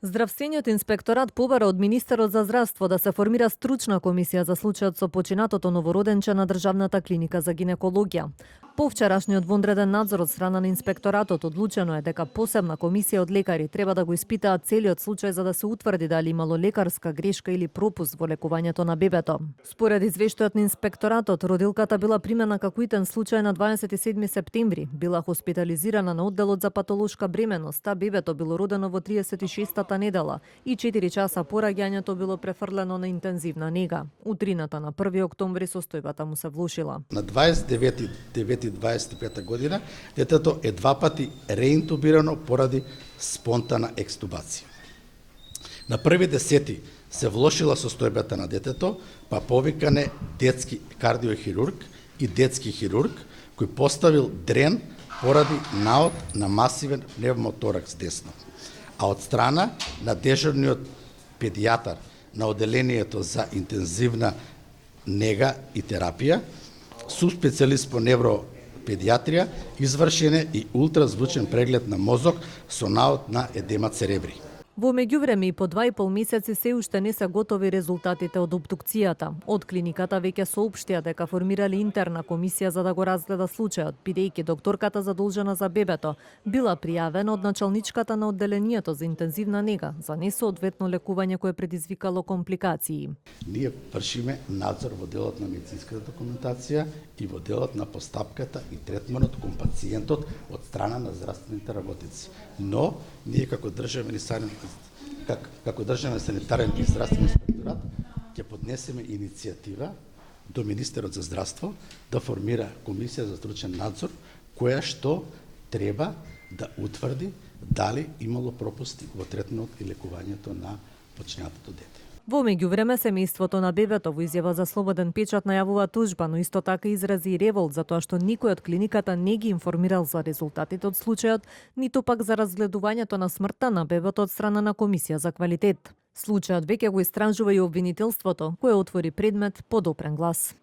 Здравствениот инспекторат побара од Министерот за здравство да се формира стручна комисија за случајот со починатото новороденче на државната клиника за гинекологија. По вчерашниот вонреден надзор од страна на инспекторатот одлучено е дека посебна комисија од лекари треба да го испитаат целиот случај за да се утврди дали имало лекарска грешка или пропуст во лекувањето на бебето. Според извештајот на инспекторатот, родилката била примена како итен случај на 27 септември, била хоспитализирана на одделот за патолошка бременост, а бебето било родено во 36-та недела и 4 часа по раѓањето било префрлено на интензивна нега. Утрината на 1 октомври состојбата му се влошила. На 29.9.25 година детето е 2 пати реинтубирано поради спонтана екстубација. На 1.10. се влошила состојбата на детето, па повикане детски кардиохирург и детски хирург кој поставил дрен поради наод на масивен пневмоторакс десно. А од страна на дежурниот педијатар на оделението за интензивна нега и терапија, субспецијалист по невропедијатрија, извршен е и ултразвучен преглед на мозок со наод на едема церебри. Во меѓувреме и по 2,5 месеци се уште не се готови резултатите од обдукцијата. Од клиниката веќе соопштија дека формирали интерна комисија за да го разгледа случајот, бидејќи докторката задолжена за бебето била пријавена од началничката на одделението за интензивна нега за несоодветно лекување кое предизвикало компликации. Ние вршиме надзор во делот на медицинската документација и во делот на постапката и третманот кон пациентот од страна на здравствените работници. Но ние како државен санитарен и здравствен инспекторат ќе поднесеме иницијатива до Министерот за здравство да формира комисија за стручен надзор која што треба да утврди дали имало пропусти во третманот и лекувањето на починатото дете. Во меѓувреме, семејството на бебето во изјава за слободен печат најавува тужба, но исто така изрази и револт за тоа што никој од клиниката не ги информирал за резултатите од случајот, ниту пак за разгледувањето на смртта на бебето од страна на комисија за квалитет. Случајот веќе го истражува и обвинителството, кое отвори предмет подопрен глас.